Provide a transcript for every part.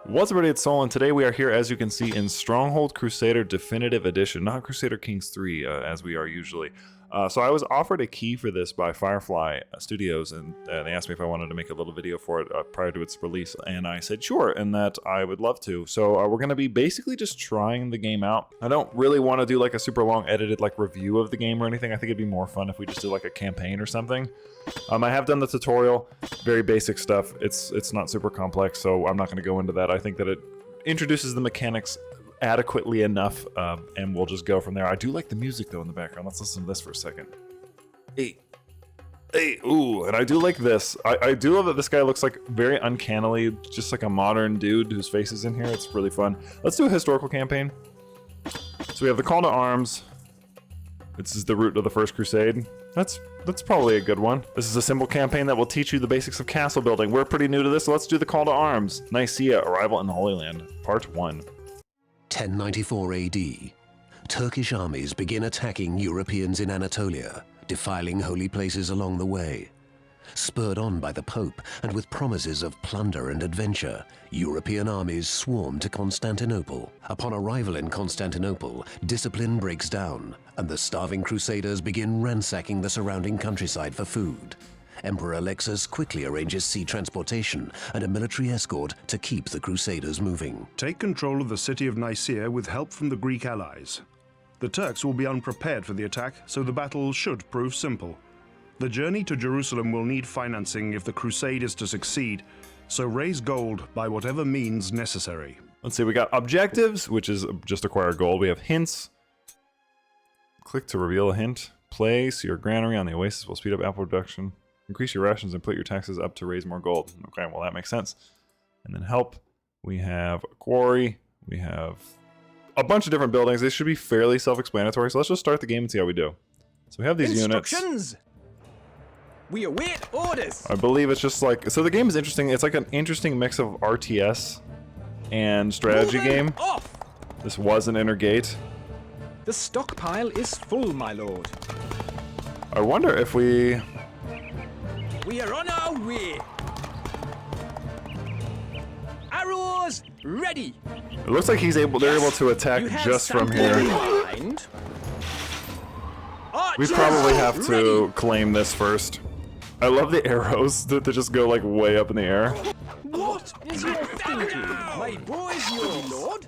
What's up, everybody? It's Sol, and today we are here, as you can see, in Stronghold Crusader Definitive Edition, not Crusader Kings 3, as we are usually. So I was offered a key for this by FireFly Studios, and they asked me if I wanted to make a little video for it prior to its release, and I said sure, and that I would love to. So we're going to be basically just trying the game out. I don't really want to do like a super long edited like review of the game or anything. I think it'd be more fun if we just did like a campaign or something. I have done the tutorial, very basic stuff. It's not super complex, so I'm not going to go into that. I think that it introduces the mechanics adequately enough, and we'll just go from there. I do like the music though in the background. Let's listen to this for a second. Hey, ooh, and I do like this. I do love that this guy looks like very uncannily just like a modern dude whose face is in here. It's really fun. Let's do a historical campaign. So we have the call to arms. This is the route of the first crusade. That's probably a good one. This is a simple campaign that will teach you the basics of castle building. We're pretty new to this, so let's do the call to arms. Nicaea, arrival in the Holy Land, part 1. 1094 AD. Turkish armies begin attacking Europeans in Anatolia, defiling holy places along the way. Spurred on by the Pope and with promises of plunder and adventure, European armies swarm to Constantinople. Upon arrival in Constantinople, discipline breaks down, and the starving Crusaders begin ransacking the surrounding countryside for food. Emperor Alexis quickly arranges sea transportation and a military escort to keep the Crusaders moving. Take control of the city of Nicaea with help from the Greek allies. The Turks will be unprepared for the attack, so the battle should prove simple. The journey to Jerusalem will need financing if the crusade is to succeed, so raise gold by whatever means necessary. Let's see, we got objectives, which is just acquire gold. We have hints. Click to reveal a hint. Place your granary on the oasis will speed up apple production. Increase your rations and put your taxes up to raise more gold. Okay, well that makes sense. And then help. We have a quarry. We have a bunch of different buildings. They should be fairly self-explanatory, so let's just start the game and see how we do. So we have these units. We await orders. I believe it's just like, so the game is interesting. It's like an interesting mix of RTS and strategy game. Off. This was an inner gate. The stockpile is full, my lord. I wonder if we are on our way. Arrows ready. It looks like they're able to attack just from here. We probably have to claim this first. I love the arrows that just go like way up in the air. What is your thinking? My boy is your lord.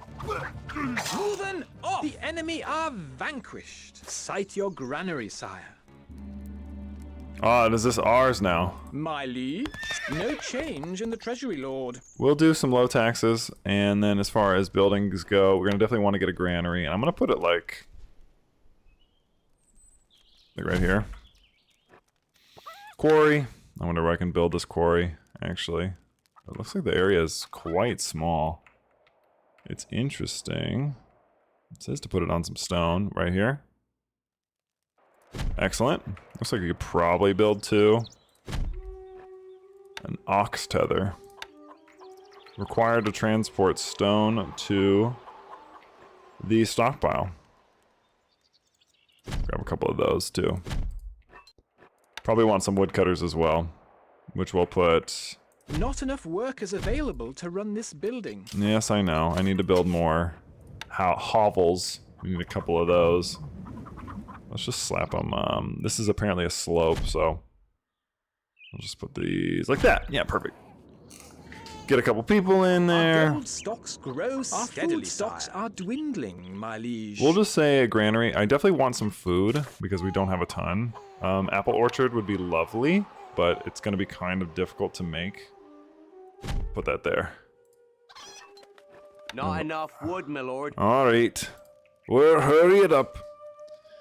Moving off. The enemy are vanquished. Sight your granary, sire. Ah, is this ours now? My liege, no change in the treasury, lord. We'll do some low taxes, and then as far as buildings go, we're gonna definitely want to get a granary, and I'm gonna put it like right here. Quarry. I wonder where I can build this quarry, actually. It looks like the area is quite small. It's interesting. It says to put it on some stone right here. Excellent. Looks like we could probably build 2. An ox tether. Required to transport stone to the stockpile. Grab a couple of those too. Probably want some woodcutters as well, which we'll put. Not enough workers available to run this building. Yes, I know. I need to build more hovels. We need a couple of those. Let's just slap them. This is apparently a slope, so I'll just put these like that. Yeah, perfect. Get a couple people in there. Our gold stocks grow steadily. Our food stocks are dwindling, my liege. We'll just say a granary. I definitely want some food because we don't have a ton. Apple orchard would be lovely, but it's going to be kind of difficult to make. Put that there. Not enough wood, my lord. All right. We'll hurry it up.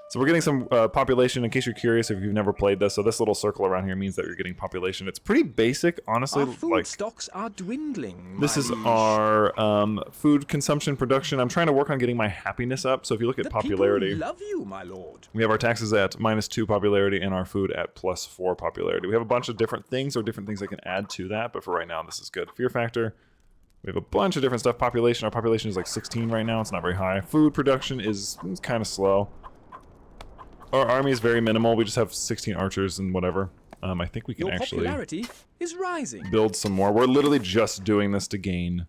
So we're getting some population, in case you're curious if you've never played this. So this little circle around here means that you're getting population. It's pretty basic, honestly. Our food stocks are dwindling. This is our food consumption production. I'm trying to work on getting my happiness up. So if you look at popularity, people love you, my lord. We have our taxes at -2 popularity and our food at +4 popularity. We have a bunch of different things or different things I can add to that, but for right now, this is good. Fear factor. We have a bunch of different stuff. Population. Our population is like 16 right now. It's not very high. Food production is kind of slow. Our army is very minimal. We just have 16 archers and whatever. I think we can Your actually popularity is rising. build some more. We're literally just doing this to gain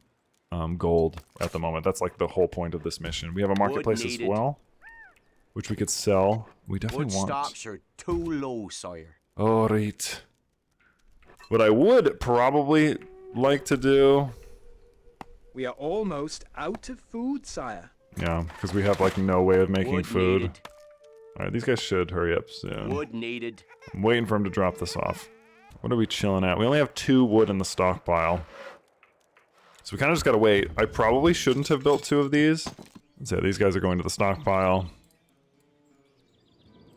gold at the moment. That's like the whole point of this mission. We have a marketplace as well, which we could sell. We definitely want. Stocks are too low, sire. All right. What I would probably like to do. We are almost out of food, sire. Yeah, because we have like no way of making Wood food. needed. All right, these guys should hurry up soon. Wood needed. I'm waiting for him to drop this off. What are we chilling at? We only have 2 wood in the stockpile. So we kind of just gotta wait. I probably shouldn't have built 2 of these. So these guys are going to the stockpile.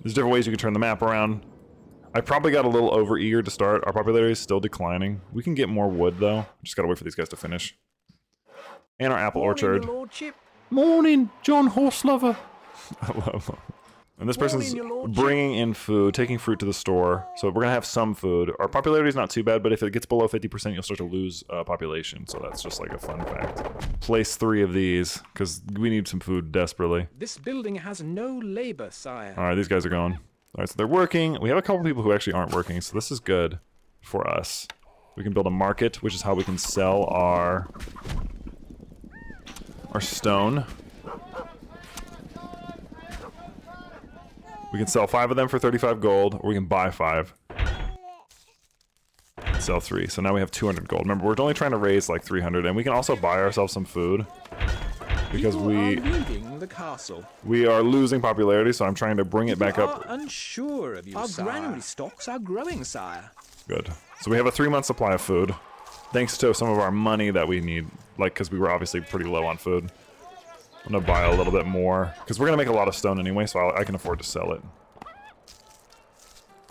There's different ways you can turn the map around. I probably got a little over-eager to start. Our popularity is still declining. We can get more wood, though. Just gotta wait for these guys to finish. And our apple orchard. Your lordship. Morning, John Horselover. I love them. And this person's Morning, your lordship. bringing in food, taking fruit to the store. So we're going to have some food. Our popularity is not too bad, but if it gets below 50%, you'll start to lose population. So that's just like a fun fact. Place 3 of these, because we need some food desperately. This building has no labor, sire. All right, these guys are going. All right, so they're working. We have a couple people who actually aren't working, so this is good for us. We can build a market, which is how we can sell our stone. We can sell 5 of them for 35 gold, or we can buy 5. And sell 3. So now we have 200 gold. Remember, we're only trying to raise like 300, and we can also buy ourselves some food. Because People are leaving the castle. we are losing popularity, so I'm trying to bring it back We up. are unsure of you, Our granary stocks are growing, sire. Good. So we have a 3-month supply of food. Thanks to some of our money that we need, like, because we were obviously pretty low on food. I'm gonna buy a little bit more, because we're gonna make a lot of stone anyway, so I can afford to sell it.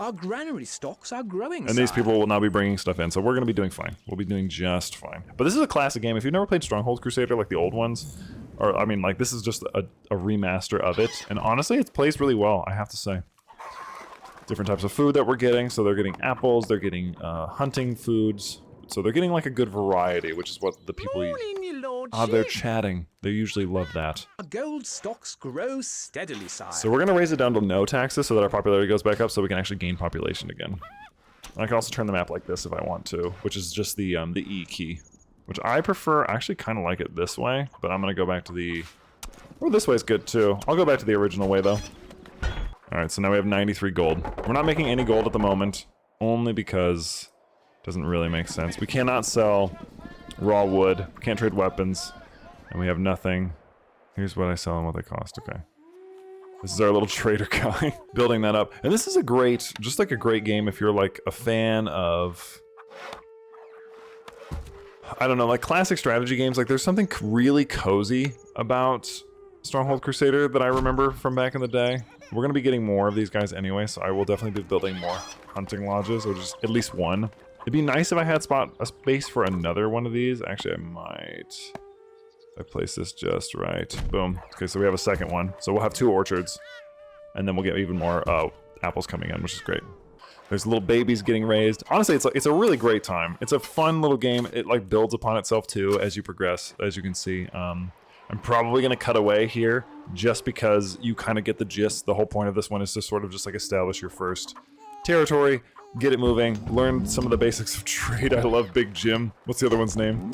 Our granary stocks are growing, And these people will now be bringing stuff in, so we're gonna be doing fine. We'll be doing just fine. But this is a classic game. If you've never played Stronghold Crusader, like the old ones, or, I mean, like, this is just a remaster of it, and honestly, it plays really well, I have to say. Different types of food that we're getting, so they're getting apples, they're getting hunting foods, so they're getting, like, a good variety, which is what the people... Morning, your lordship. Ah, they're chatting. They usually love that. Our gold stocks grow steadily, sire. So we're gonna raise it down to no taxes so that our popularity goes back up so we can actually gain population again. And I can also turn the map like this if I want to, which is just the E key. Which I prefer. I actually kind of like it this way, but I'm gonna go back to the... Or this way is good too. I'll go back to the original way though. Alright, so now we have 93 gold. We're not making any gold at the moment, only because it doesn't really make sense. We cannot sell raw wood, we can't trade weapons, and we have nothing. Here's what I sell and what they cost, okay. This is our little trader guy, building that up. And this is a great, just like a great game if you're like a fan of, I don't know, like classic strategy games. Like there's something really cozy about Stronghold Crusader that I remember from back in the day. We're gonna be getting more of these guys anyway, so I will definitely be building more hunting lodges, or just at least one. It'd be nice if I had a space for another one of these. Actually, I might. I place this just right. Boom. Okay, so we have a second one. So we'll have 2 orchards, and then we'll get even more apples coming in, which is great. There's little babies getting raised. Honestly, it's a really great time. It's a fun little game. It like builds upon itself too as you progress, as you can see. I'm probably gonna cut away here just because you kind of get the gist. The whole point of this one is to sort of just like establish your first territory, get it moving, learn some of the basics of trade. I love Big Jim. What's the other one's name?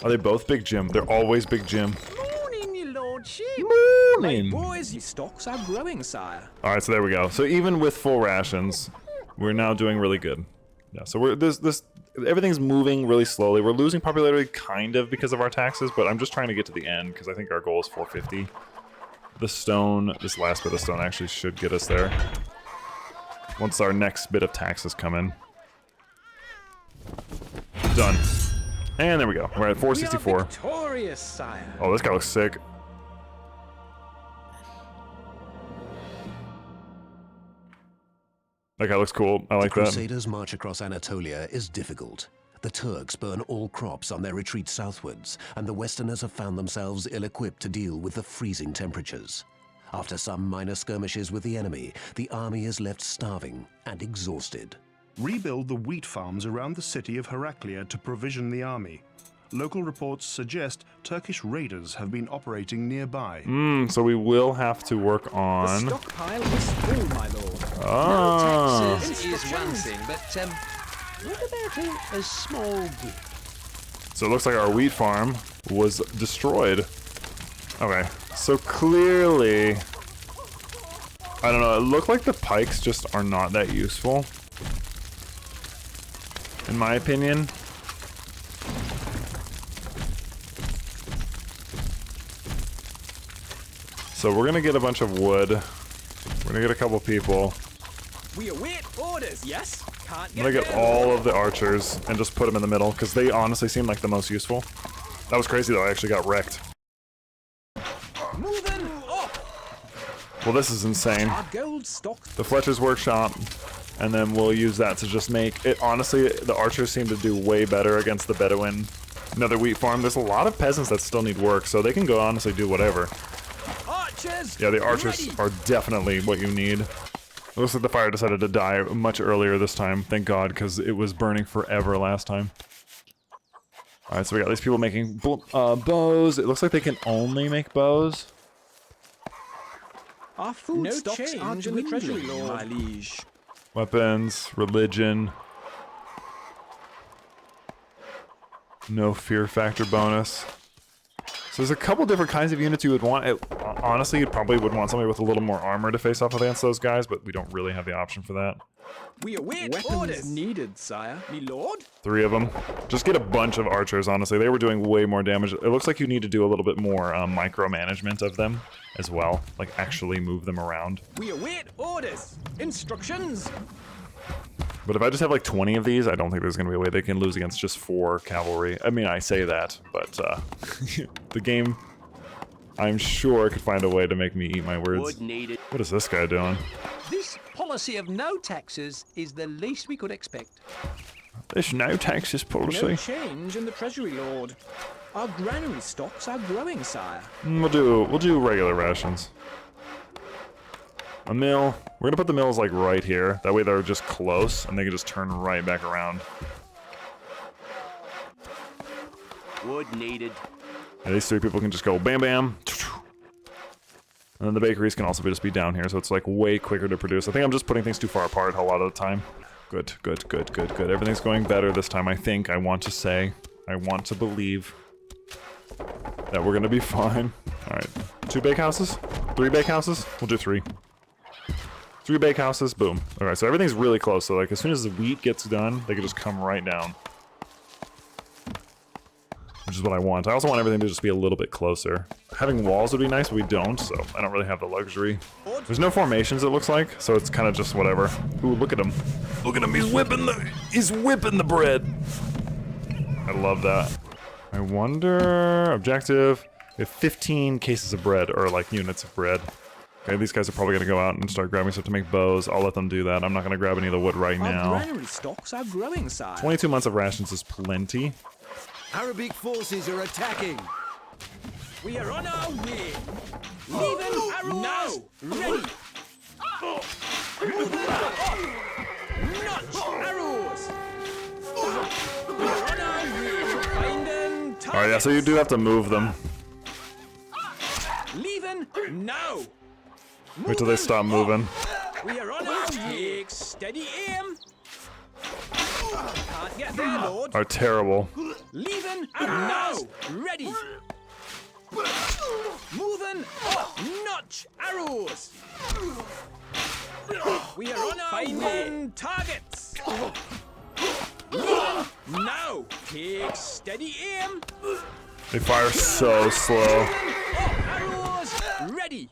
Are they both Big Jim? They're always Big Jim. Morning, your lordship. Morning. Boys, your stocks are growing, sire. All right, so there we go. So even with full rations, we're now doing really good. Yeah, so we're everything's moving really slowly. We're losing popularity kind of because of our taxes, but I'm just trying to get to the end because I think our goal is 450. The stone, this last bit of stone actually should get us there. Once our next bit of taxes come in. Done. And there we go. We're at 464. We are victorious, sire. Oh, this guy looks sick. That guy looks cool. I like the that. Crusaders' march across Anatolia is difficult. The Turks burn all crops on their retreat southwards, and the Westerners have found themselves ill-equipped to deal with the freezing temperatures. After some minor skirmishes with the enemy, the army is left starving and exhausted. Rebuild the wheat farms around the city of Heraclea to provision the army. Local reports suggest Turkish raiders have been operating nearby. So we will have to work on... The stockpile is full, my lord. Ah. Taxes is one thing, but what about a small gift? So it looks like our wheat farm was destroyed. Okay, so clearly, I don't know, it looked like the pikes just are not that useful, in my opinion. So we're gonna get a bunch of wood. We're gonna get a couple people. We await orders, yes? Can't I'm gonna get all of the archers and just put them in the middle, because they honestly seem like the most useful. That was crazy though, I actually got wrecked. Moving up. Well, this is insane. Our gold stock. The Fletcher's workshop, and then we'll use that to just make it. Honestly, the archers seem to do way better against the Bedouin. Another wheat farm. There's a lot of peasants that still need work, so they can go honestly do whatever. Archers. Yeah, the archers are definitely what you need. It looks like the fire decided to die much earlier this time, thank God, because it was burning forever last time. Alright, so we got these people making bows. It looks like they can only make bows. Our food stocks are in the treasury, Lord. My liege. Weapons, religion. No fear factor bonus. So there's a couple different kinds of units you would want. Honestly, you probably would want somebody with a little more armor to face off against those guys, but we don't really have the option for that. We await orders needed, sire. Me lord. 3 of them. Just get a bunch of archers, honestly. They were doing way more damage. It looks like you need to do a little bit more micromanagement of them as well. Like, actually move them around. We await orders. Instructions. But if I just have like 20 of these, I don't think there's going to be a way they can lose against just 4 cavalry. I mean, I say that, but the game, I'm sure, could find a way to make me eat my words. What is this guy doing? This policy of no taxes is the least we could expect. This no taxes policy? No change in the treasury, Lord. Our granary stocks are growing, sire. We'll do regular rations. A mill. We're gonna put the mills like right here. That way they're just close and they can just turn right back around. Wood needed. And these 3 people can just go bam bam. And then the bakeries can also just be down here, so it's like way quicker to produce. I think I'm just putting things too far apart a lot of the time. Good, good, good, good, good. Everything's going better this time, I think. I want to say. I want to believe that we're gonna be fine. Alright. 2 bakehouses? 3 bakehouses? We'll do 3. 3 bakehouses, boom. Alright, so everything's really close, so like as soon as the wheat gets done, they can just come right down. Which is what I want. I also want everything to just be a little bit closer. Having walls would be nice, but we don't, so I don't really have the luxury. There's no formations, it looks like, so it's kind of just whatever. Ooh, look at him. Look at him, he's whipping the bread. I love that. I wonder... Objective. We have 15 cases of bread, or like units of bread. Okay, these guys are probably gonna go out and start grabbing stuff to make bows. I'll let them do that. I'm not gonna grab any of the wood right now. Our granary stocks are growing, sire. 22 months of rations is plenty. Arabic forces are attacking. We are on our way. Leaving arrows now. Ready. Moving up. Notch arrows. We are on our way. Finding targets. Alright, yeah, so you do have to move them. Leaving now. Wait till they stop moving. We are on our way. Steady aim. Can't get there, Lord. Are terrible. Leaving now. Ready. Moving up. Notch arrows. We are on our finding targets. Leaving now. Take steady aim. They fire so slow. Up arrows. Ready.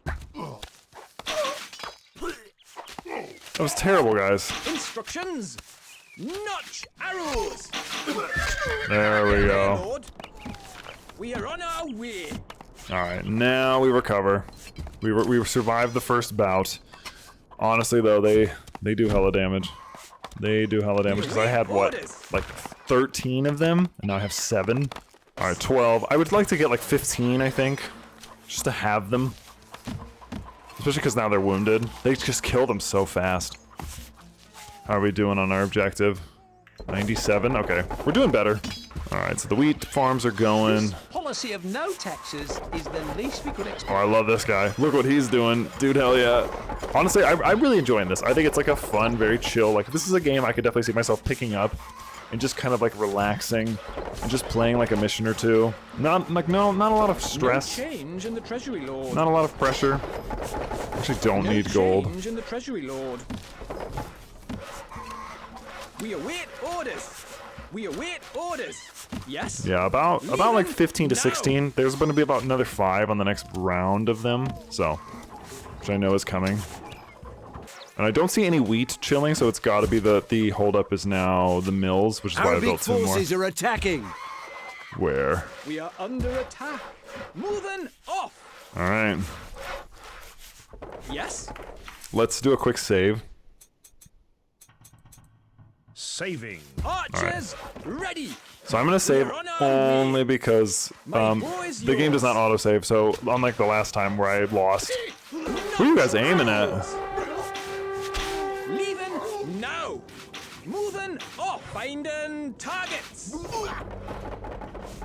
That was terrible, guys. Instructions. Notch arrows. There we go. Lord. We are on our way. Alright, now we recover. We survived the first bout. Honestly, though, they do hella damage. They do hella damage, because I had, what, like 13 of them? And now I have 7. Alright, 12. I would like to get like 15, I think. Just to have them. Especially because now they're wounded. They just kill them so fast. How are we doing on our objective? 97? Okay, we're doing better. Alright, so the wheat farms are going. This policy of no taxes is the least we could expect. Oh, I love this guy. Look what he's doing. Dude, hell yeah. Honestly, I'm really enjoying this. I think it's like a fun, very chill, like this is a game I could definitely see myself picking up and just kind of like relaxing and just playing like a mission or two. Not a lot of stress. No change in the treasury, Lord. Not a lot of pressure. Actually, don't need gold. Change in the treasury, Lord. We await orders. We await orders. Yes. Yeah, about like 15 to No. 16. There's going to be about another 5 on the next round of them, so which I know is coming. And I don't see any wheat chilling, so it's got to be the holdup is now the mills, which is why I built 2 more. are attacking. Where? We are under attack. Moving off. All right. Yes. Let's do a quick save. Saving. Archers ready. So I'm gonna save only because the game does not autosave. So unlike the last time where I lost, who are you guys aiming at? Leaving now. Moving off. Finding targets.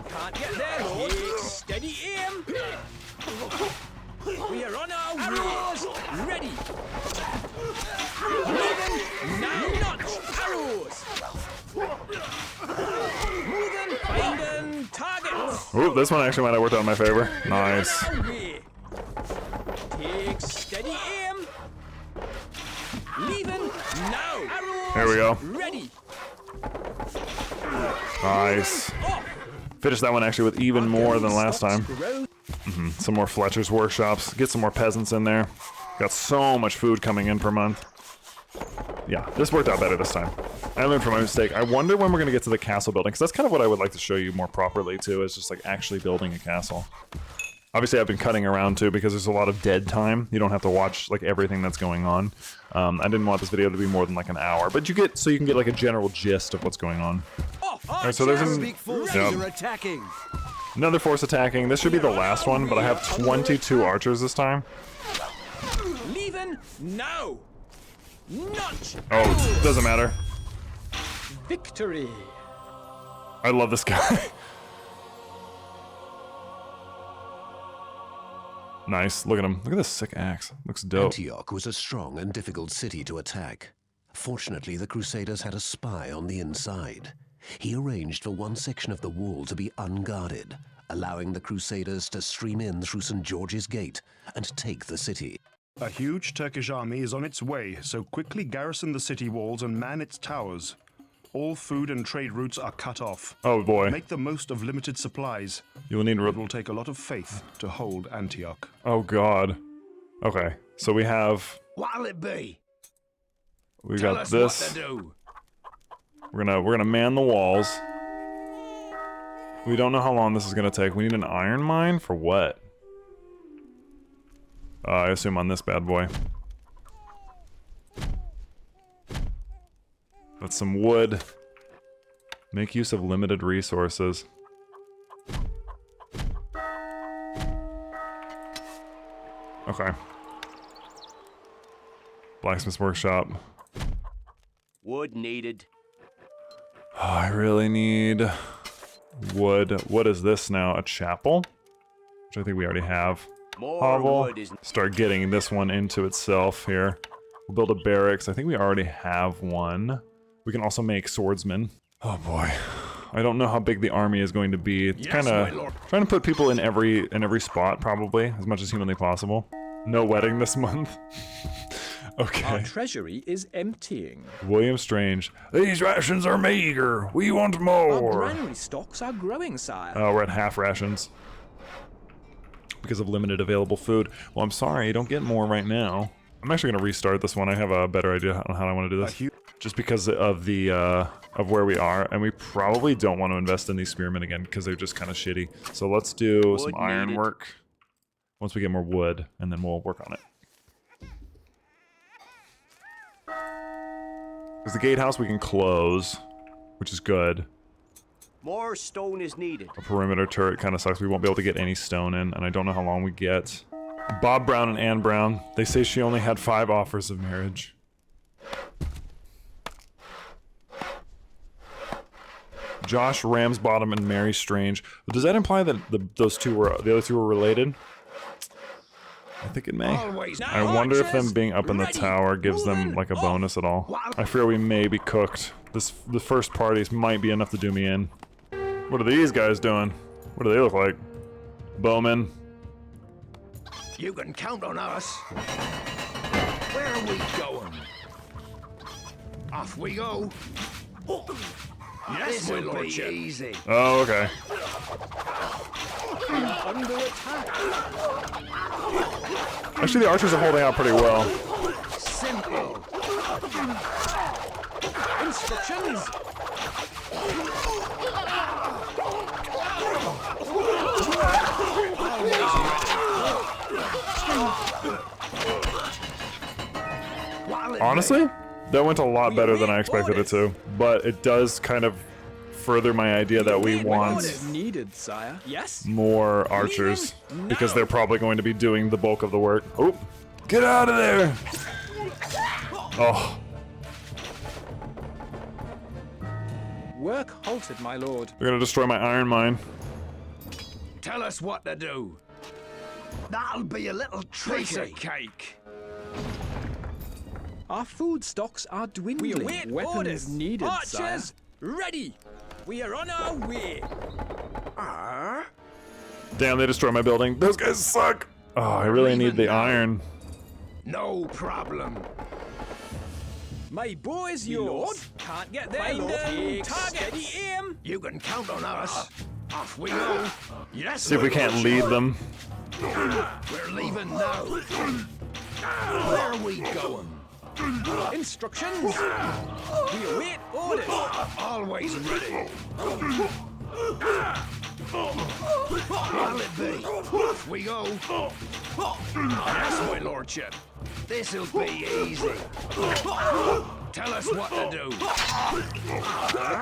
Can't get there, Lord. Take steady aim. We are on our arrows ready. Moving now. Notch arrows. Moving. Finding targets. Ooh, this one actually might have worked out in my favor. Nice. On our way. Take steady aim. Leaving now. Arrows There we go. ready. Nice. Finished that one actually with even more than last time. Grow. Some more Fletcher's workshops. Get some more peasants in there. Got so much food coming in per month. Yeah, this worked out better this time. I learned from my mistake. I wonder when we're going to get to the castle building, because that's kind of what I would like to show you more properly too, is just like actually building a castle. Obviously, I've been cutting around too because there's a lot of dead time. You don't have to watch like everything that's going on. I didn't want this video to be more than like an hour, but you can get like a general gist of what's going on. All right, so there's are attacking. another force attacking. This should be the last one, but I have 22 archers this time. Leaving now. Notch. Oh, doesn't matter. Victory. I love this guy. Nice. Look at him. Look at this sick axe. Looks dope. Antioch was a strong and difficult city to attack. Fortunately, the Crusaders had a spy on the inside. He arranged for one section of the wall to be unguarded, allowing the Crusaders to stream in through St. George's Gate and take the city. A huge Turkish army is on its way, so quickly garrison the city walls and man its towers. All food and trade routes are cut off. Oh boy. Make the most of limited supplies. You will need It will take a lot of faith to hold Antioch. Oh god. Okay. So we have What'll it be? we got this. do. We're gonna man the walls. We don't know how long this is gonna take. We need an iron mine for what? I assume on this bad boy. That's some wood. Make use of limited resources. Okay. Blacksmith's workshop. Wood needed. Oh, I really need wood. What is this now? A chapel? Which I think we already have. More Hovel. wood is Start getting this one into itself here. We'll build a barracks. I think we already have one. We can also make swordsmen. Oh boy. I don't know how big the army is going to be. It's kind of trying to put people in every spot probably, as much as humanly possible. No wedding this month. Our Okay. treasury is emptying. William Strange. These rations are meager. We want Our more. granary stocks are growing, sire. Oh, we're at half rations. Because of limited available food. Well, I'm sorry, you don't get more right now. I'm actually going to restart this one. I have a better idea on how I want to do this. Just because of the of where we are, and we probably don't want to invest in these spearmen again because they're just kind of shitty. So let's do some Wood iron needed. work once we get more wood, and then we'll work on it. Because the gatehouse we can close, which is good. more stone is needed. A perimeter turret kind of sucks. We won't be able to get any stone in, and I don't know how long we get. Bob Brown and Ann Brown. They say she only had 5 offers of marriage. Josh Ramsbottom and Mary Strange. Does that imply that the other two were related? I think it may. Always. I wonder if them Archers, being up in the ready. tower gives them Moving. like a Oh. bonus at all. I fear we may be cooked. The first parties might be enough to do me in. What are these guys doing? What do they look like? Bowmen. You can count on us. Where are we going? Off we go. Yes, my lordship. Easy. Oh, okay. Under attack. Actually, the archers are holding out pretty well. Simple. Instructions. Honestly, that went a lot better than I expected it to. But it does kind of further my idea that we want Orders needed, sire. Yes. more archers because they're probably going to be doing the bulk of the work. Oh, get out of there! Oh, Work halted, my lord. they're gonna destroy my iron mine. Tell us what to do. That'll be a little tricky. Piece of cake. Our food stocks are dwindling. We await Weapons orders. needed, Archers, sire. ready. We are on our way. Damn, they destroyed my building. Those guys suck. Oh, I really need the iron. No problem. My bow is Me yours. lord. Can't get there. My lord. Take Target. steady aim. You can count on us. Off we go. Yes. See if we can't lead them. We're leaving now. Where are we going? Instructions. We await orders. Always ready. What'll it be? Off we go. Yes, my lordship. This'll be easy. Tell us what to do.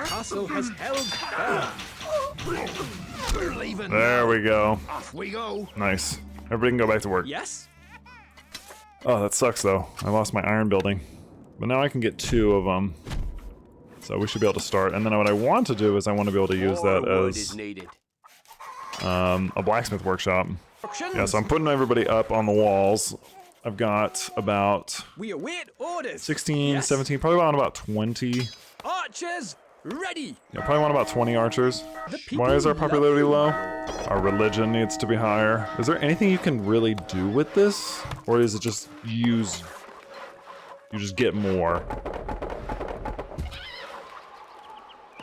Castle has held firm. We're leaving There now. we go. Off we go. Nice. Everybody can go back to work. Yes. Oh, that sucks though. I lost my iron building. But now I can get 2 of them. So we should be able to start. And then what I want to do is I want to be able to use More that wood as is needed. a blacksmith workshop. Instructions. Yeah, so I'm putting everybody up on the walls. I've got about We await orders. 16, Yes. 17, probably about 20. Archers, ready. Yeah, probably want about 20 archers. people Why is our love popularity you. low? Our religion needs to be higher. Is there anything you can really do with this? Or is it just you just get more?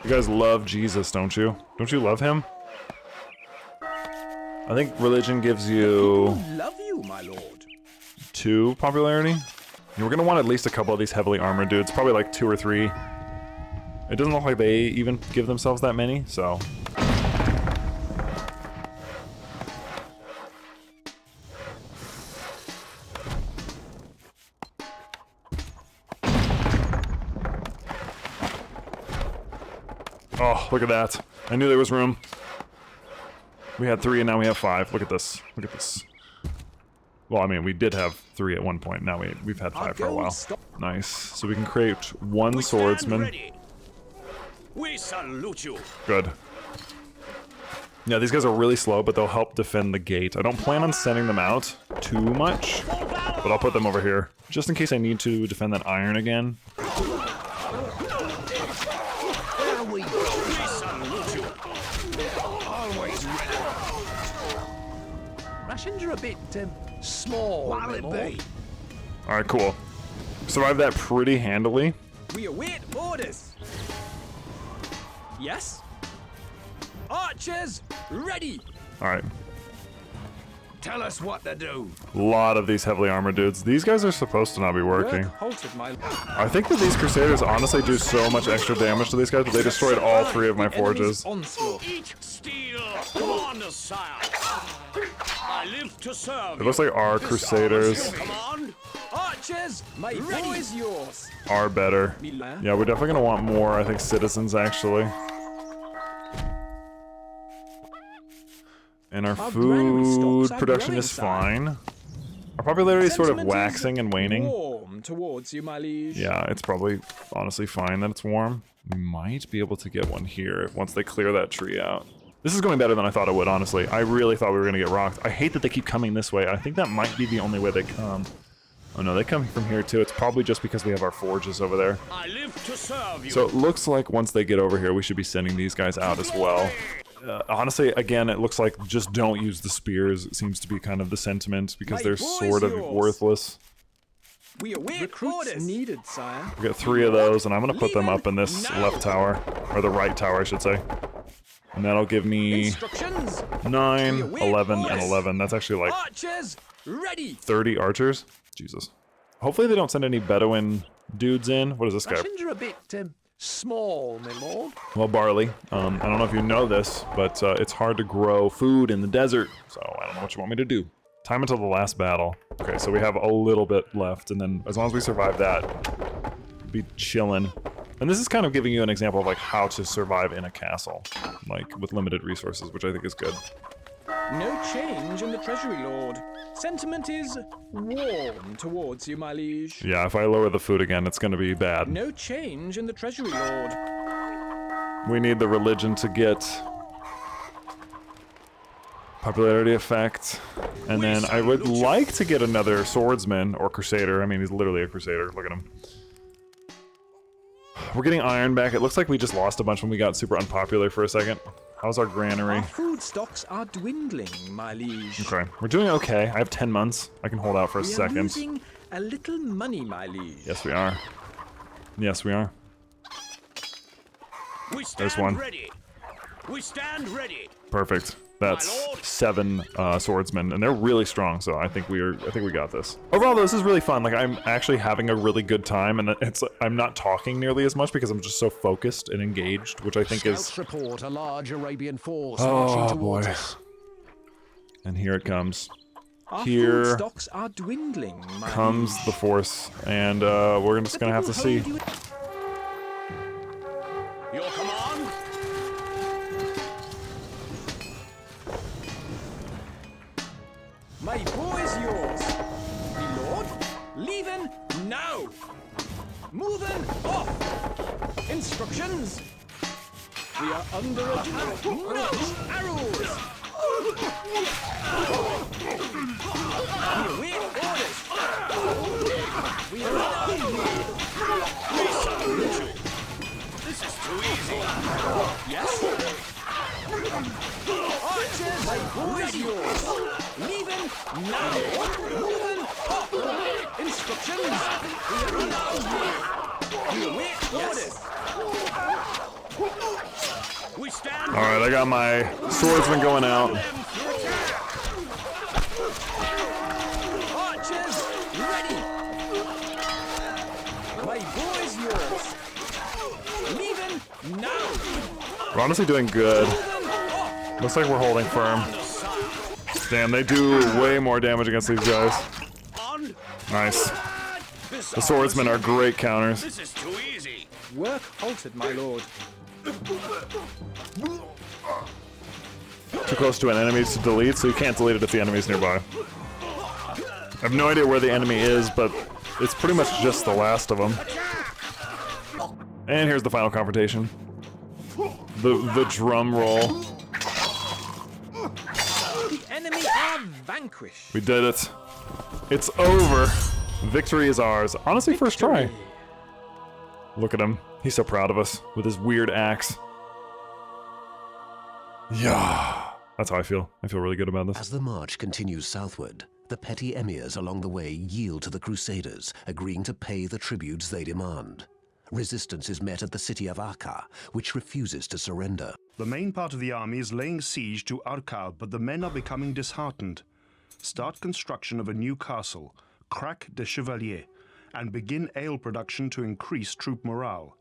You guys love Jesus, don't you? Don't you love him? I think religion gives you Love you, my lord. 2 popularity. We're gonna want at least a couple of these heavily armored dudes, probably like 2 or 3. It doesn't look like they even give themselves that many, so. Oh, look at that. I knew there was room. We had 3 and now we have 5. Look at this. Look at this. Well, I mean, we did have 3 at one point. Now we've had 5 for a while. Nice. So we can create 1 swordsman. We salute you. Good. Yeah, these guys are really slow, but they'll help defend the gate. I don't plan on sending them out too much, but I'll put them over here. Just in case I need to defend that iron again. Where are we going? We salute you. Always ready. Rations are a bit small. What'll it be? Alright, cool. Survived that pretty handily. We await orders. Yes. Archers, ready. Alright. Tell us what to do. A lot of these heavily armored dudes. These guys are supposed to not be working. Work halted, my lord. I think that these Crusaders honestly do so much extra damage to these guys, but they destroyed all 3 of my forges. Onslaught. Eat steel. Commander, sire. I live to serve. It looks like our Crusaders Command. Archers, my bow is yours. are better. Yeah, we're definitely gonna want more, I think, citizens actually. And our Our granary food stocks are production growing, is sire. fine. Our popularity is sort of Sentiment is waxing and waning. Warm towards you, my liege. Yeah, it's probably honestly fine that it's warm. We might be able to get one here once they clear that tree out. This is going better than I thought it would, honestly. I really thought we were going to get rocked. I hate that they keep coming this way. I think that might be the only way they come. Oh no, they come from here too. It's probably just because we have our forges over there. I live to serve you. So it looks like once they get over here, we should be sending these guys out as well. Honestly, again, it looks like just don't use the spears. It seems to be kind of the sentiment because they're sort of worthless. We await Recruits orders. needed, sire. We got 3 of those, and I'm going to put them up in this left tower, or the right tower, I should say. And that'll give me Instructions. 9, 11, and 11. That's actually like Archers, ready. 30 archers. Jesus. Hopefully they don't send any Bedouin dudes in. What is this guy? Rations are a bit small, my lord. Well, barley. I don't know if you know this, but it's hard to grow food in the desert. So I don't know what you want me to do. Time until the last battle. Okay, so we have a little bit left, and then as long as we survive that, we'll be chilling. And this is kind of giving you an example of like how to survive in a castle, like with limited resources, which I think is good. No change in the treasury, lord. Sentiment is warm towards you, my liege. Yeah, if I lower the food again, it's going to be bad. No change in the treasury, lord. We need the religion to get popularity effect. And then I would like to get another swordsman or crusader. I mean, he's literally a crusader. Look at him. We're getting iron back. It looks like we just lost a bunch when we got super unpopular for a second. How's our granary? Our food stocks are dwindling, my liege. Okay, we're doing okay. I have 10 months. I can hold out for a We are second. losing a little money, my liege. Yes, we are. Yes, we are. We stand There's one. ready. We stand ready. Perfect. That's My lord. 7 swordsmen, and they're really strong. So I think we got this. Overall, this is really fun. Like I'm actually having a really good time, and I'm not talking nearly as much because I'm just so focused and engaged, which I think is. Scouts report a large Arabian force Oh marching towards boy! us. And here it comes. Our Here food stocks are dwindling, my Comes liege. the force, and we're just gonna have to see. Your command. My bow is yours. My lord, leaving now. Moving off. Instructions. We are under attack. No arrows. We await orders. We are now. We salute you. This is too easy. Yes. Archers, my bow is yours. Leaving now. Moving up. Instructions. We are on our way. We await orders. We stand. All right, I got my swordsman going out. Archers, ready. My bow is yours. Leaving now. We're honestly doing good. Moving up. Looks like we're holding firm. Damn, they do way more damage against these guys. On. Nice. The swordsmen are great counters. This is too easy. Work halted, my lord. Too close to an enemy to delete, so you can't delete it if the enemy's nearby. I have no idea where the enemy is, but it's pretty much just the last of them. And here's the final confrontation. The drum roll. The enemy are vanquished. We did it. It's over. Victory is ours. Honestly, first try. Look at him. He's so proud of us with his weird axe. Yeah. That's how I feel. I feel really good about this. As the march continues southward, the petty emirs along the way yield to the Crusaders, agreeing to pay the tributes they demand. Resistance is met at the city of Akka, which refuses to surrender. The main part of the army is laying siege to Arkal, but the men are becoming disheartened. Start construction of a new castle, Crac de Chevalier, and begin ale production to increase troop morale.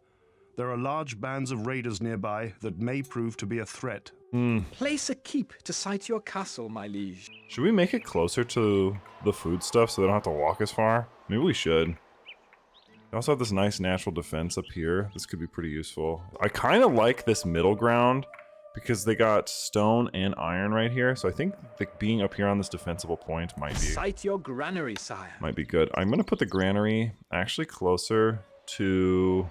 There are large bands of raiders nearby that may prove to be a threat. Place a keep to sight your castle, my liege. Should we make it closer to the food stuff so they don't have to walk as far? Maybe we should. We also have this nice natural defense up here. This could be pretty useful. I kind of like this middle ground because they got stone and iron right here. So I think being up here on this defensible point might be Sight your granary, sire. good. I'm going to put the granary actually closer to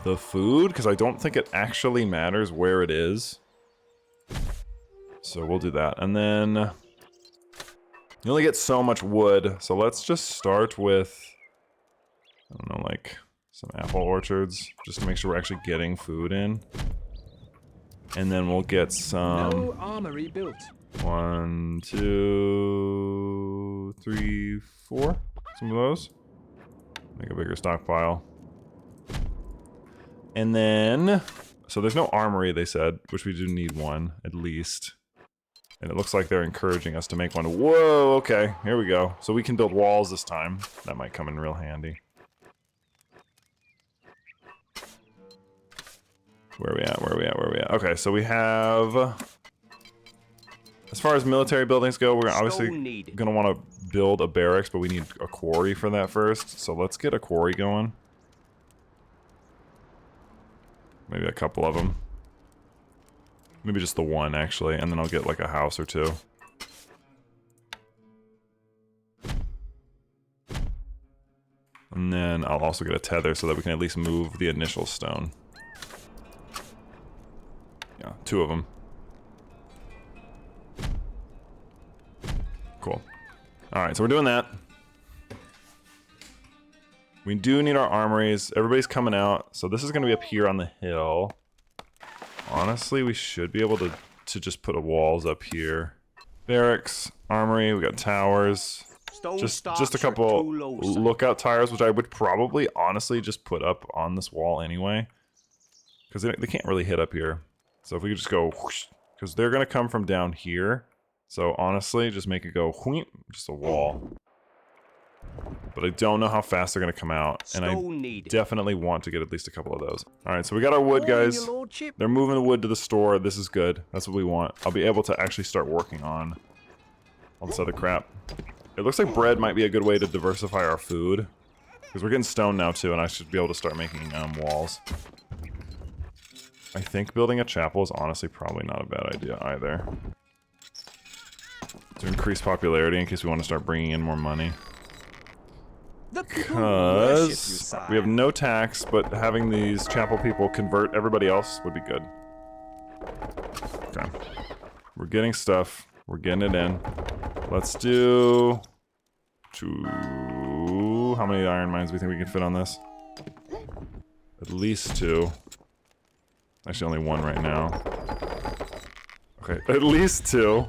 the food because I don't think it actually matters where it is. So we'll do that. And then you only get so much wood. So let's just start with, I don't know, like some apple orchards, just to make sure we're actually getting food in. And then we'll get some. No armory built. 1, 2, 3, 4. Some of those. Make a bigger stockpile. And then, so there's no armory, they said, which we do need one, at least. And it looks like they're encouraging us to make one. Whoa, okay, here we go. So we can build walls this time. That might come in real handy. Where are we at, where are we at, where are we at? Okay, so we have... As far as military buildings go, we're obviously going to want to build a barracks, but we need a quarry for that first. So let's get a quarry going. Maybe a couple of them. Maybe just the one, actually, and then I'll get like a house or two. And then I'll also get a tether so that we can at least move the initial stone. Yeah, 2 of them. Cool. Alright, so we're doing that. We do need our armories. Everybody's coming out. So this is going to be up here on the hill. Honestly, we should be able to just put walls up here. Barracks, armory, we got towers. Just a couple lookout tires, which I would probably honestly just put up on this wall anyway. Because they can't really hit up here. So if we could just go whoosh, because they're going to come from down here. So honestly, just make it go whoop, just a wall. But I don't know how fast they're going to come out, and I definitely want to get at least a couple of those. Alright, so we got our wood, guys. They're moving the wood to the store. This is good. That's what we want. I'll be able to actually start working on all this other crap. It looks like bread might be a good way to diversify our food. Because we're getting stone now, too, and I should be able to start making walls. I think building a chapel is honestly probably not a bad idea either. To increase popularity in case we want to start bringing in more money. Because we have no tax, but having these chapel people convert everybody else would be good. Okay. We're getting stuff. We're getting it in. Let's do 2. How many iron mines do we think we can fit on this? At least 2. Actually, only 1 right now. Okay, at least 2.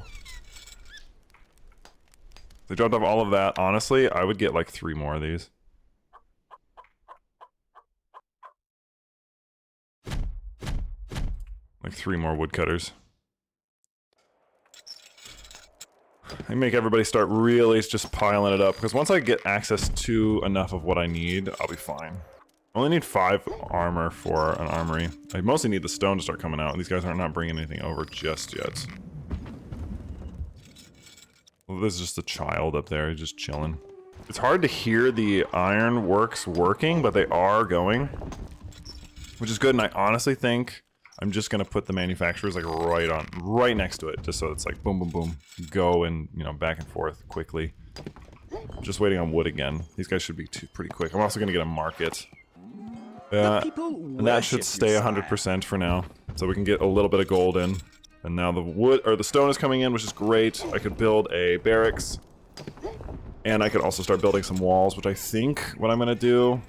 They dropped off all of that. Honestly, I would get like 3 more of these. Like 3 more woodcutters. I make everybody start really just piling it up, because once I get access to enough of what I need, I'll be fine. I only need 5 armor for an armory. I mostly need the stone to start coming out, and these guys are not bringing anything over just yet. Well, there's just a child up there, just chilling. It's hard to hear the ironworks working, but they are going. Which is good, and I honestly think I'm just gonna put the manufacturers like right next to it, just so it's like boom, boom, boom, go and, you know, back and forth quickly. Just waiting on wood again. These guys should be pretty quick. I'm also gonna get a market. And that should stay 100% for now, so we can get a little bit of gold in. And now the wood, or the stone is coming in, which is great. I could build a barracks. And I could also start building some walls, which I think what I'm gonna do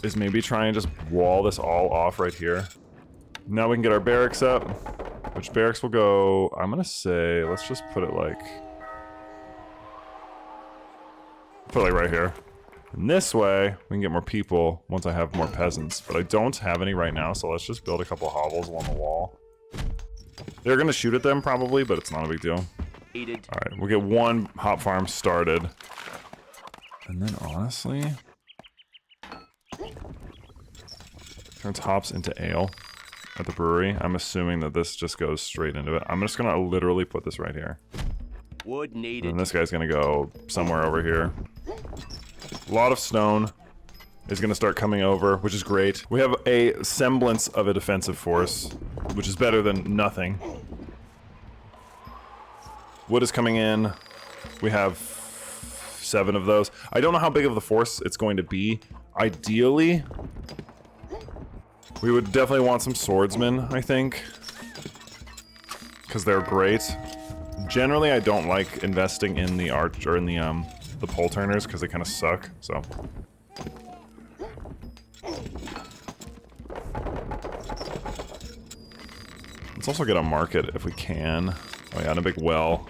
is maybe try and just wall this all off right here. Now we can get our barracks up. Which barracks will go, I'm gonna say, let's just put it like... Put it like right here. And this way, we can get more people once I have more peasants. But I don't have any right now, so let's just build a couple hovels along the wall. They're gonna shoot at them probably, but it's not a big deal. Alright, we'll get 1 hop farm started. And then honestly... Turns hops into ale at the brewery. I'm assuming that this just goes straight into it. I'm just gonna literally put this right here. Wood needed. And this guy's gonna go somewhere over here. A lot of stone is gonna start coming over, which is great. We have a semblance of a defensive force, which is better than nothing. Wood is coming in. We have 7 of those. I don't know how big of the force it's going to be. Ideally, we would definitely want some swordsmen, I think. because they're great. Generally, I don't like investing in the arch or in the pole turners because they kind of suck. So. Let's also get a market if we can. Oh yeah, and a big well.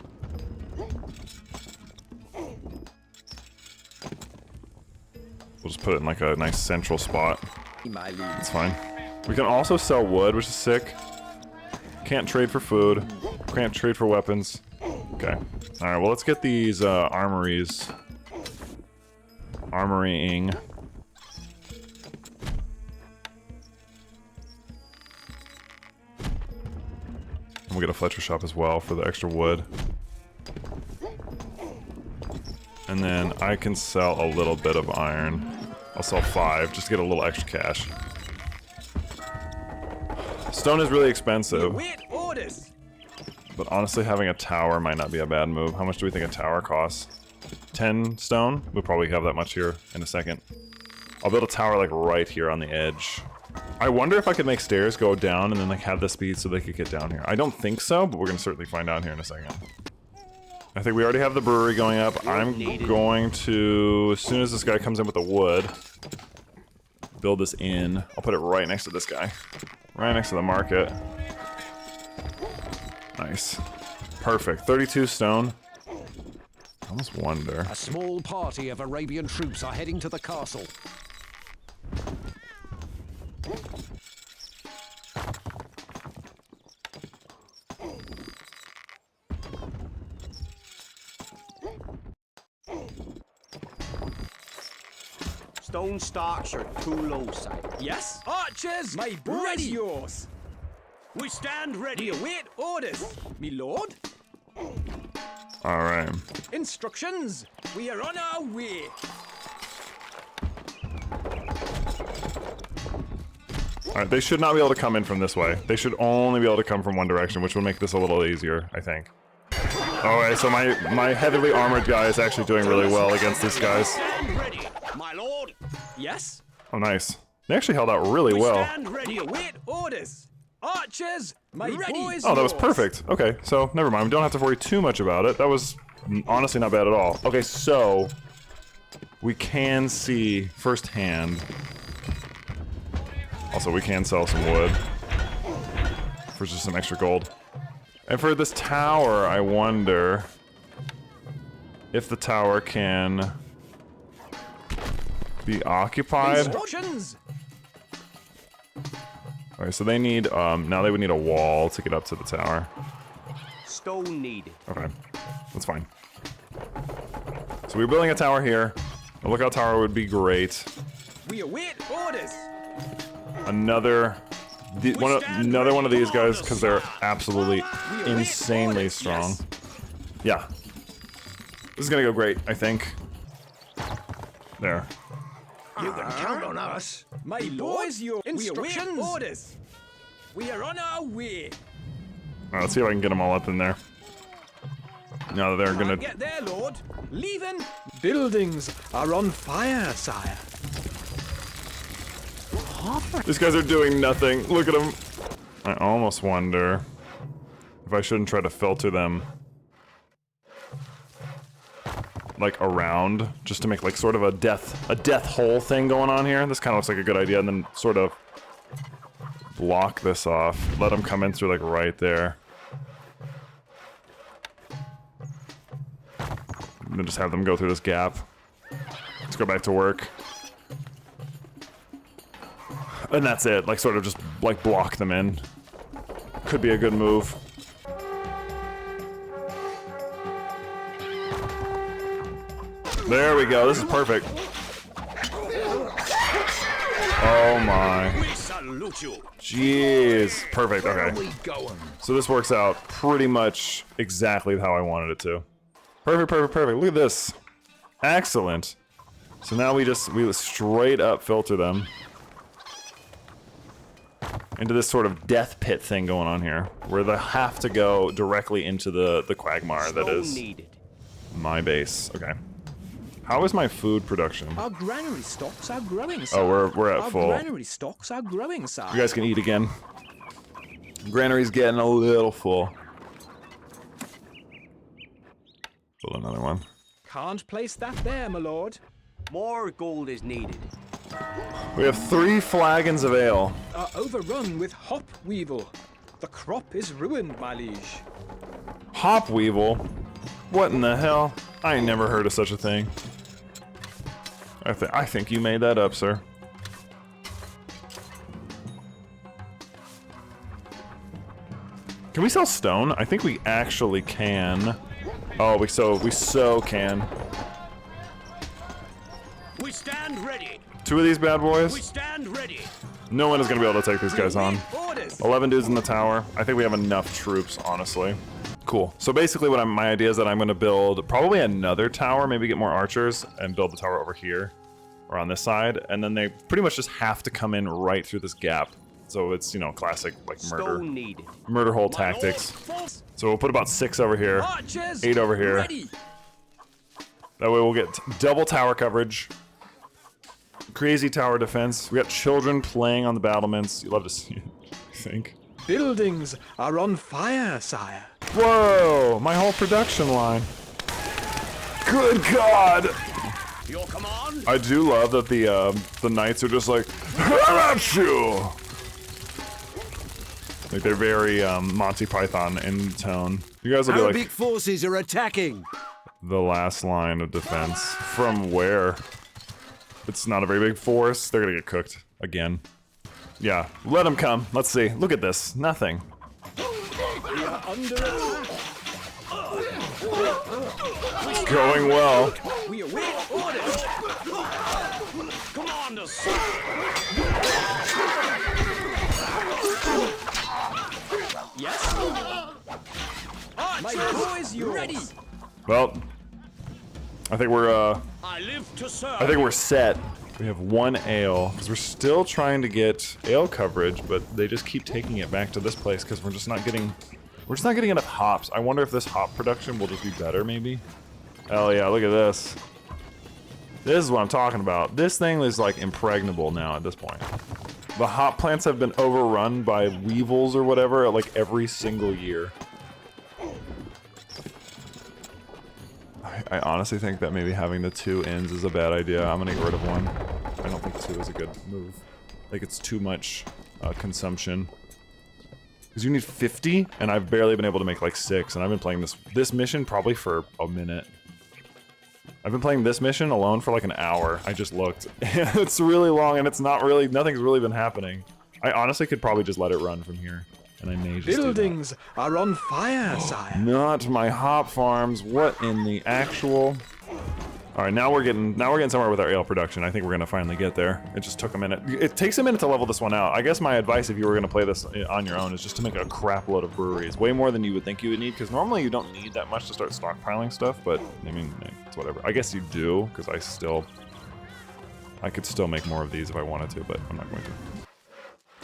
We'll just put it in like a nice central spot. That's fine. We can also sell wood, which is sick. Can't trade for food. Can't trade for weapons. Okay. Alright, well let's get these armories. Armorying. And we'll get a Fletcher shop as well for the extra wood. And then I can sell a little bit of iron. I'll sell 5 just to get a little extra cash. Stone is really expensive. Wait orders. But honestly, having a tower might not be a bad move. How much do we think a tower costs? 10 stone? We'll probably have that much here in a second. I'll build a tower like right here on the edge. I wonder if I could make stairs go down and then like have the speed so they could get down here. I don't think so, but we're gonna certainly find out here in a second. I think we already have the brewery going up. I'm going to, as soon as this guy comes in with the wood, build this inn. I'll put it right next to this guy. Right next to the market. Nice. Perfect. 32 stone. I almost wonder. A small party of Arabian troops are heading to the castle. Stone stocks are too low, sire. Yes? Archers, my boy's yours. We stand We ready. await orders, me lord. Alright. Instructions. We are on our way. Alright, they should not be able to come in from this way. They should only be able to come from one direction, which will make this a little easier, I think. Alright, so my heavily armored guy is actually doing really well against these guys. Stand ready, my lord. Yes? Oh, nice. They actually held out really well. Stand We ready. await orders. Archers, my boy's Oh, that was yours. perfect. Okay, so never mind. We don't have to worry too much about it. That was honestly not bad at all. Okay, so we can see firsthand. Also, we can sell some wood for just some extra gold. And for this tower, I wonder if the tower can be occupied. Instructions. Okay, so they need, now they would need a wall to get up to the tower. Stone needed. Okay, that's fine. So we're building a tower here. A lookout tower would be great. We await orders. Another one of these guys because they're absolutely insanely strong. Yes. Yeah. This is gonna go great, I think. There. You can count on us. My boy's yours. Instructions. We await orders. We are on our way. Alright, let's see if I can get them all up in there. Now that they're gonna. Get there, Lord. Leaving. Buildings are on fire, sire. These guys are doing nothing. Look at them. I almost wonder if I shouldn't try to filter them like around, just to make like sort of a death hole thing going on here. This kind of looks like a good idea, and then sort of block this off. Let them come in through like right there. And then just have them go through this gap. Let's go back to work. And that's it, like sort of just like block them in. Could be a good move. There we go, this is perfect. Oh my. We salute you. Jeez. Perfect, Where okay. are we going? So this works out pretty much exactly how I wanted it to. Perfect, perfect, perfect. Look at this. Excellent. So now we straight up filter them into this sort of death pit thing going on here, where they have to go directly into the quagmire that Stone is needed. my base. Okay. How is my food production? Our granary stocks are growing, sire. Oh, we're at Our full. granary stocks are growing, sire. You guys can eat again. Granary's getting a little full. Build another one. Can't place that there, my lord. More gold is needed. We have 3 flagons of ale. Are overrun with hop weevil. The crop is ruined, my liege. Hop weevil? What in the hell? I ain't never heard of such a thing. I think you made that up, sir. Can we sell stone? I think we actually can. Oh, we so can. We stand ready. 2 of these bad We boys. stand ready. No one is gonna be able to take these guys on. Orders. 11 dudes in the tower. I think we have enough troops, honestly. Cool. So basically my idea is that I'm gonna build probably another tower, maybe get more archers, and build the tower over here, or on this side, and then they pretty much just have to come in right through this gap. So it's, you know, classic, like, Stone needed. murder hole My tactics. lord, false. So we'll put about 6 over here, Archers. 8 over here. Ready. That way we'll get double tower coverage. Crazy tower defense. We got children playing on the battlements. You love to see it, I think. Buildings are on fire, sire. Whoa! My whole production line. Good God! Your command. I do love that the knights are just like, "How at you!" Like they're very Monty Python in tone. You guys will be like, forces are attacking. the last line of defense. From where? It's not a very big force. They're gonna get cooked again. Yeah, let them come. Let's see. Look at this. Nothing. We are under attack. It's going well. We await orders. Commander, sir. Yes. My bow is yours. Ready. Well, I think we're I live to serve. I think we're set. We have 1 ale, because we're still trying to get ale coverage, but they just keep taking it back to this place because we're just not getting enough hops. I wonder if this hop production will just be better, maybe. Hell yeah, look at this. This is what I'm talking about. This thing is like impregnable now at this point. The hop plants have been overrun by weevils or whatever like every single year. I honestly think that maybe having the 2 inns is a bad idea. I'm gonna get rid of 1. I don't think 2 is a good move. Like it's too much consumption. Because you need 50, and I've barely been able to make like 6, and I've been playing this mission probably for a minute. I've been playing this mission alone for like an hour. I just looked. It's really long, and it's not really, nothing's really been happening. I honestly could probably just let it run from here, and I may just do that. Buildings are on fire, sire. Not my hop farms. What in the actual? All right, now we're getting somewhere with our ale production. I think we're gonna finally get there. It just took a minute. It takes a minute to level this one out. I guess my advice, if you were gonna play this on your own, is just to make a crap load of breweries. Way more than you would think you would need, because normally you don't need that much to start stockpiling stuff. But I mean, it's whatever. I guess you do, because I could still make more of these if I wanted to, but I'm not going to.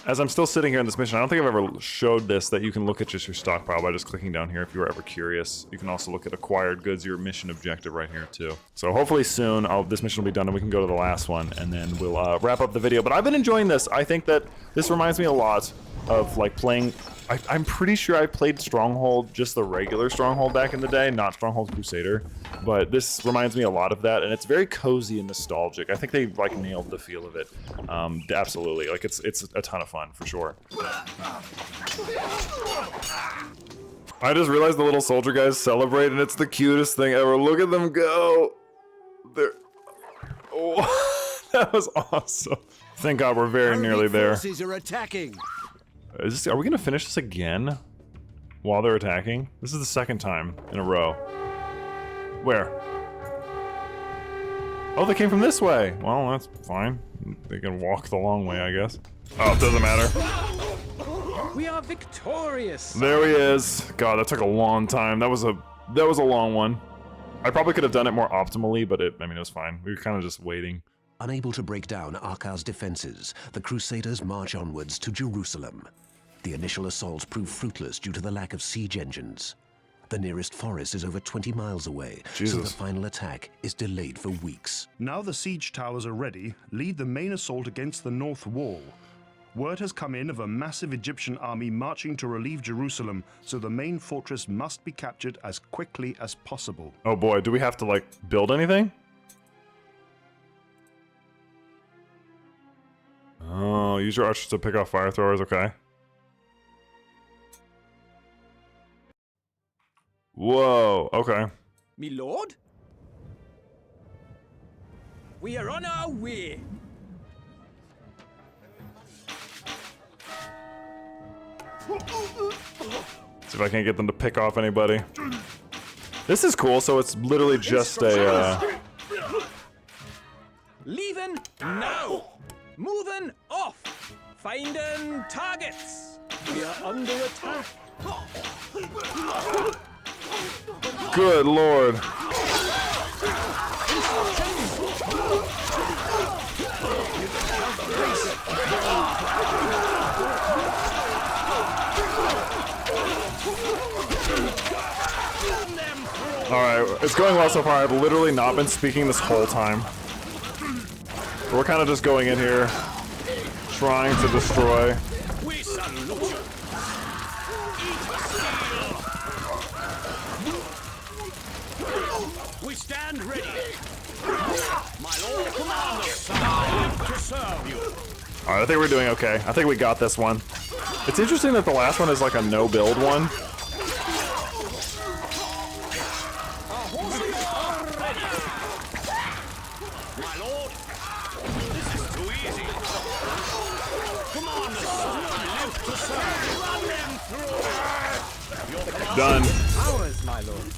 As I'm still sitting here in this mission, I don't think I've ever showed this, that you can look at just your stockpile by just clicking down here if you were ever curious. You can also look at acquired goods, your mission objective right here too. So hopefully soon, this mission will be done and we can go to the last one, and then we'll wrap up the video. But I've been enjoying this. I think that this reminds me a lot of like playing, I'm pretty sure I played Stronghold, just the regular Stronghold back in the day, not Stronghold Crusader. But this reminds me a lot of that, and it's very cozy and nostalgic. I think they like nailed the feel of it. Absolutely, like it's a ton of fun for sure. I just realized the little soldier guys celebrate, and it's the cutest thing ever. Look at them go. They're, oh, that was awesome. Thank God we're very nearly there. Forces are attacking. Are we gonna finish this again while they're attacking? This is the 2nd time in a row. Where? Oh, they came from this way. Well, that's fine. They can walk the long way, I guess. Oh, it doesn't matter. We are victorious. There he is. God, that took a long time. That was a long one. I probably could have done it more optimally, but I mean, it was fine. We were kind of just waiting. Unable to break down Arca's defenses, the Crusaders march onwards to Jerusalem. The initial assault proved fruitless due to the lack of siege engines. The nearest forest is over 20 miles away, so the final attack is delayed for weeks. Now the siege towers are ready, lead the main assault against the north wall. Word has come in of a massive Egyptian army marching to relieve Jerusalem, so the main fortress must be captured as quickly as possible. Oh boy, do we have to like build anything? Oh, use your archers to pick off fire throwers, okay. Whoa, okay. Me lord? We are on our way. See if I can't get them to pick off anybody. This is cool, so it's literally just a, Leaving now. Moving off. Finding targets. We are under attack. Good lord. Alright, it's going well so far. I've literally not been speaking this whole time. We're kind of just going in here, trying to destroy. We salute you. We stand ready. My lord commander, I live to serve you. Alright, I think we're doing okay. I think we got this one. It's interesting that the last one is like a no-build one. My lord, this is too easy. Commander, I live to serve you. Run them through. Done. Ours, my lord.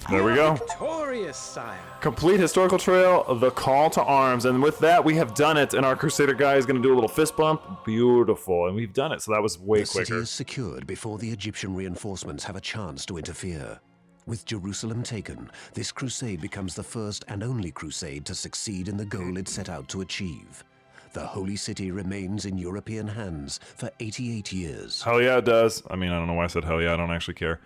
There we go. Victorious, sire. Complete historical trail, the call to arms. And with that, we have done it. And our Crusader guy is going to do a little fist bump. Beautiful. And we've done it. So that was way The city quicker. is secured before the Egyptian reinforcements have a chance to interfere. With Jerusalem taken, this crusade becomes the first and only crusade to succeed in the goal it set out to achieve. The holy city remains in European hands for 88 years. Hell yeah, it does. I mean, I don't know why I said hell yeah. I don't actually care.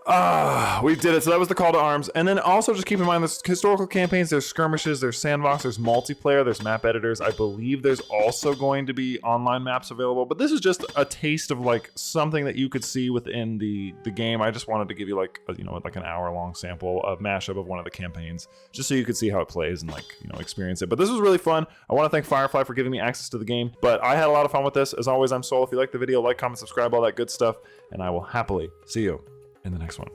Ah, we did it. So that was the call to arms. And then also just keep in mind there's historical campaigns, there's skirmishes, there's sandbox, there's multiplayer, there's map editors. I believe there's also going to be online maps available. But this is just a taste of like something that you could see within the game. I just wanted to give you like like an hour-long sample of mashup of one of the campaigns, just so you could see how it plays and experience it. But this was really fun. I want to thank FireFly for giving me access to the game. But I had a lot of fun with this. As always, I'm Soul. If you like the video, like, comment, subscribe, all that good stuff, and I will happily see you in the next one.